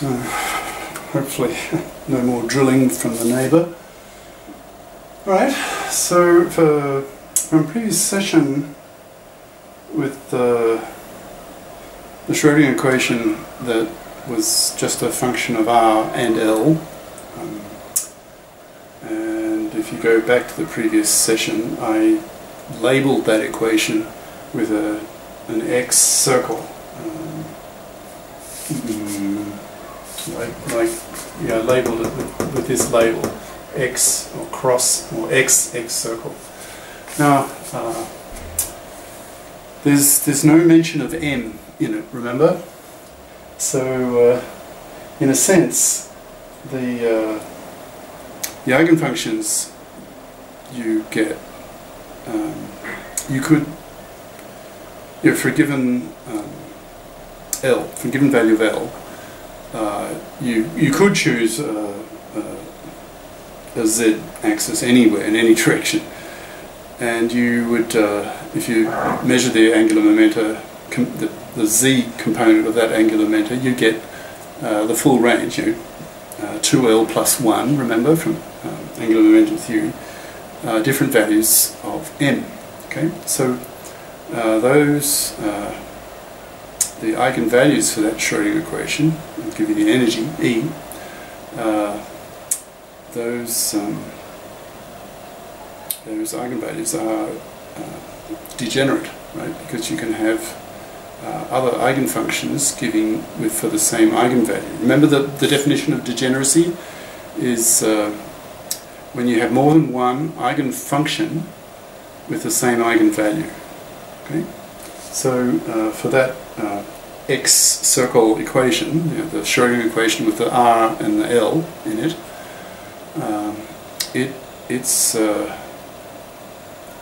So hopefully no more drilling from the neighbour. Alright, so from previous session with the Schrödinger equation that was just a function of R and L, and if you go back to the previous session, I labelled that equation with an X circle, labelled it with this label, X or cross or X circle. Now there's no mention of M in it, remember? So in a sense, the eigenfunctions you get, you could, for a given L, for a given value of L, you could choose a Z axis anywhere in any direction, and you would, if you measure the angular momenta, the Z component of that angular momenta, you get the full range, 2L plus 1, remember, from angular momentum theory, different values of M. Okay, so those, the eigenvalues for that Schrödinger equation, will give you the energy, E, those eigenvalues are degenerate, right? Because you can have other eigenfunctions giving for the same eigenvalue. Remember the definition of degeneracy is when you have more than one eigenfunction with the same eigenvalue. Okay, so for that X circle equation, the Schrödinger equation with the R and the L in it, its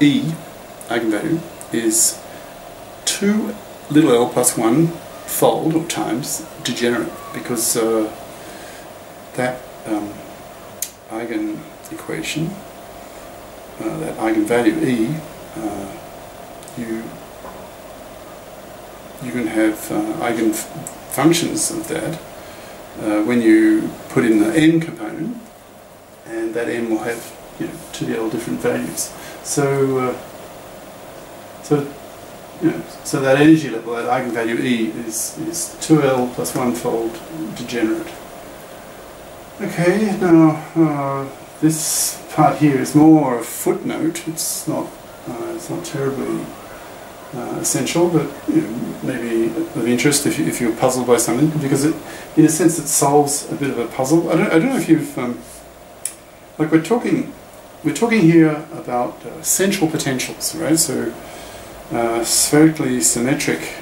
E eigenvalue is 2 little l plus 1 fold or times degenerate, because that eigen equation, that eigenvalue E, you can have eigenfunctions of that when you put in the n component, and that n will have 2l different values. So so that energy level, that eigenvalue E, is 2l plus 1 fold degenerate. Okay, now this part here is more a footnote. It's not terribly essential, but maybe of interest if you're puzzled by something, because in a sense it solves a bit of a puzzle. I don't know if you've like we're talking here about central potentials, right? So spherically symmetric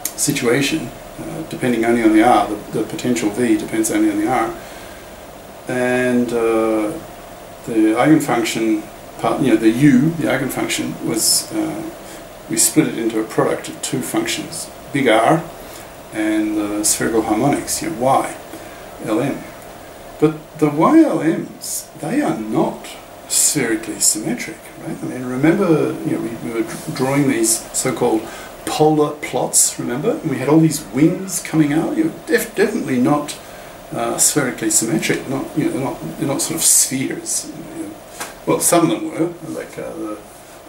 situation, depending only on the R, the potential V depends only on the R, and the eigenfunction part, the U, the eigenfunction, was we split it into a product of two functions, big R and the spherical harmonics, Y, Lm. But the YLMs, they are not spherically symmetric, right? I mean, remember, we were drawing these so-called polar plots, remember? And we had all these wings coming out. Definitely not spherically symmetric. Not, they're not sort of spheres. Well, some of them were, like the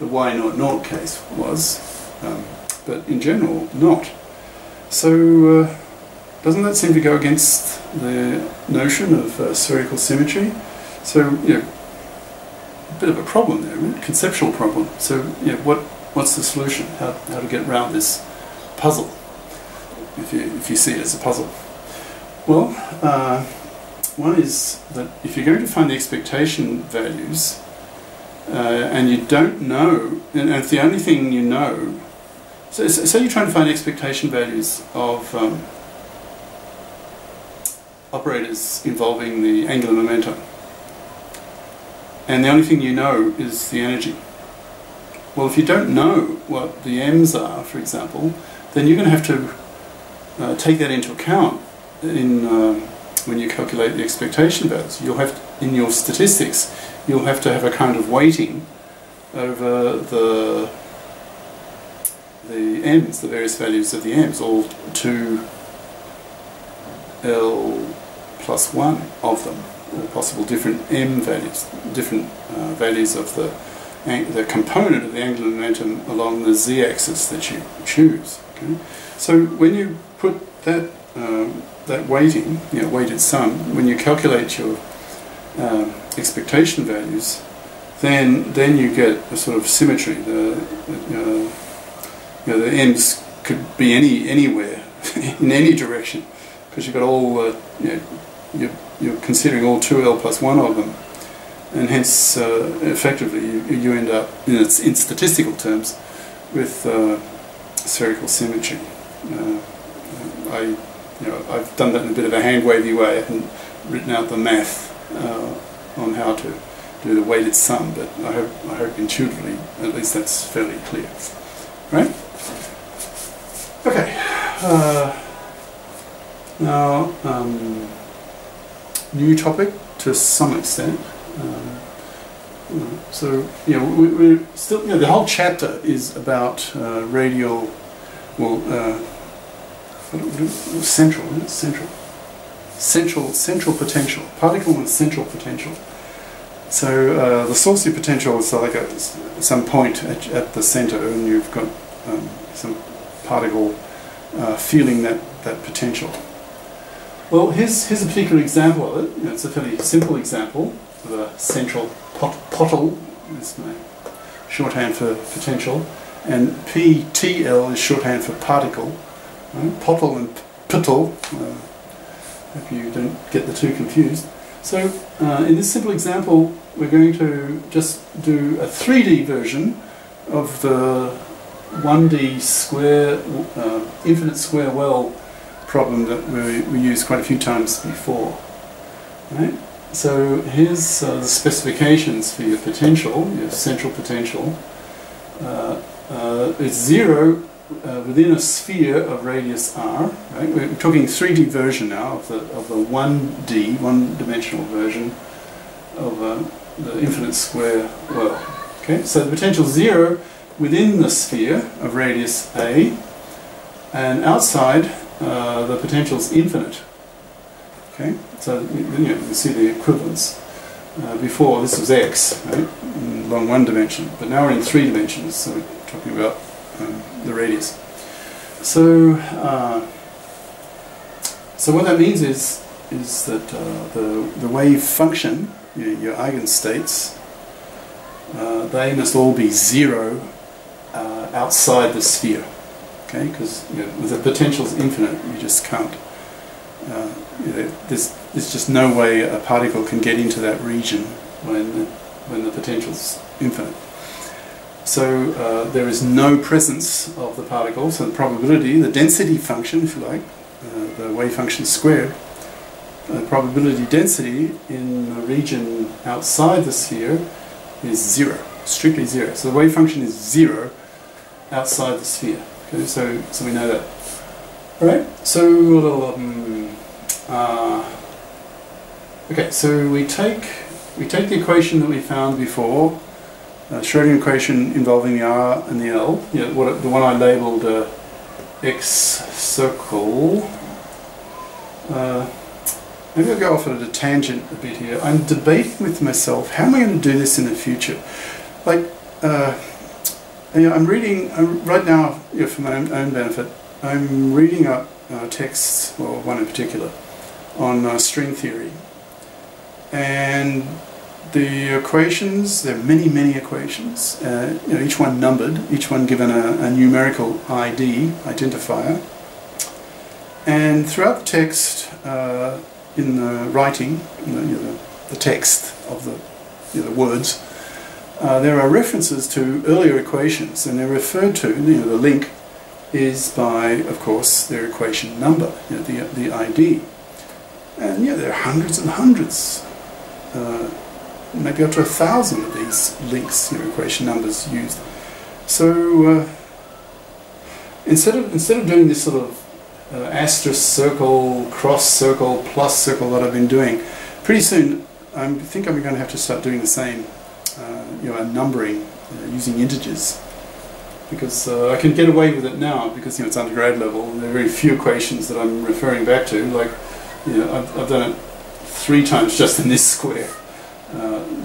Y00 case was, but in general, not. So, doesn't that seem to go against the notion of spherical symmetry? So, a bit of a problem there, right? Conceptual problem. So, what's the solution? How to get around this puzzle, if you see it as a puzzle? Well, one is that if you're going to find the expectation values, and you don't know, and if the only thing you know, so you're trying to find expectation values of operators involving the angular momentum, and the only thing you know is the energy. Well, if you don't know what the m's are, for example, then you're going to have to take that into account when you calculate the expectation values. You'll have in your statistics, you'll have to have a kind of weighting over the m's, the various values of the m's, all to L plus 1 of them, or possible different M values, different values of the component of the angular momentum along the z-axis that you choose. Okay? So when you put that that weighting, weighted sum, when you calculate your expectation values, then you get a sort of symmetry. The m's could be anywhere in any direction, because you've got all you're considering all 2L plus 1 of them, and hence effectively you end up in statistical terms with spherical symmetry. I've done that in a bit of a hand-wavy way. I haven't written out the math on how to do the weighted sum, but I hope intuitively at least that's fairly clear. Right? Okay. Now, new topic to some extent. So, we're still, the whole chapter is about radial, central potential, particle and central potential. So the source of your potential is like some point at the center, and you've got some particle feeling that potential. Well, here's a particular example of it. It's a fairly simple example of a central potl, is my shorthand for potential, and PTL is shorthand for particle. Potl and PtlCentralPotl. Hope you don't get the two confused. So in this simple example, we're going to just do a 3D version of the 1D square, infinite square well problem that we used quite a few times before. Right? So here's the specifications for your potential, your central potential. It's 0 within a sphere of radius r. Right? We're talking 3D version now of the 1D, one-dimensional version of the infinite square well. Okay, so the potential is 0 within the sphere of radius a, and outside the potential is infinite. Okay, so you see the equivalence. Before this was x, right, along one dimension, but now we're in 3 dimensions, so we're talking about the radius. So, so what that means is that the wave function, your eigenstates, they must all be 0 outside the sphere. Okay, because with the potential is infinite, you just can't. There's just no way a particle can get into that region when the potential is infinite. So there is no presence of the particle, so the probability, the density function, if you like, the wave function squared, the probability density in the region outside the sphere is 0, strictly 0. So the wave function is 0 outside the sphere. Okay, so we know that. All right. So okay. So we take the equation that we found before. Schrodinger equation involving the R and the L, the one I labelled X circle. Maybe I'll go off at a tangent a bit here. I'm debating with myself, how am I going to do this in the future? Like, I'm reading, right now, for my own benefit, I'm reading up texts, or one in particular, on string theory. And the equations, there are many equations, each one numbered, each one given a numerical ID, identifier. And throughout the text, in the writing, the text of the words, there are references to earlier equations, and they're referred to, the link is by, of course, their equation number, the ID. And there are hundreds and hundreds, maybe up to 1,000 of these links, equation numbers used. So instead of doing this sort of asterisk circle, cross circle, plus circle that I've been doing, pretty soon I think I'm going to have to start doing the same, numbering using integers, because I can get away with it now because it's undergrad level and there are very few equations that I'm referring back to, like I've done it 3 times just in this square.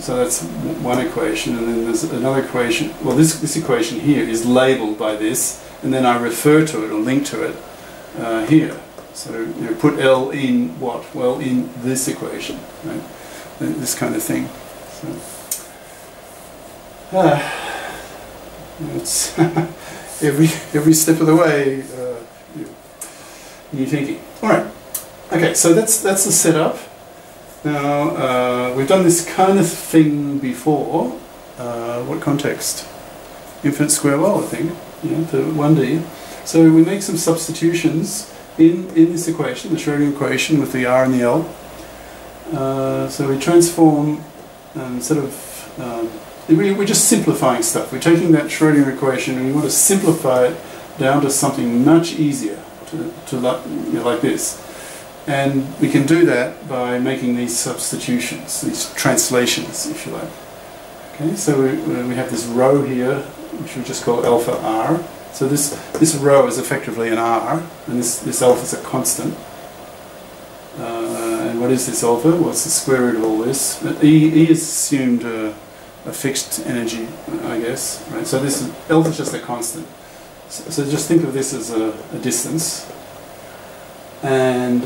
So that's one equation, and then there's another equation. Well, this equation here is labelled by this, and then I refer to it or link to it here. So put L in what? Well, in this equation, right? This kind of thing. So, it's every step of the way, new thinking. All right. Okay, so that's the setup. Now we've done this kind of thing before. What context? Infinite square well, I think. To 1D. So we make some substitutions in this equation, the Schrodinger equation with the R and the L. So we transform instead of we're just simplifying stuff. We're taking that Schrodinger equation and we want to simplify it down to something much easier, like this. And we can do that by making these substitutions, these translations, if you like. Okay, so we have this row here, which we just call alpha R. So this row is effectively an R, and this alpha is a constant. And what is this alpha? Well, it's the square root of all this. E is assumed a fixed energy, I guess. Right? So this alpha is just a constant. So just think of this as a distance. And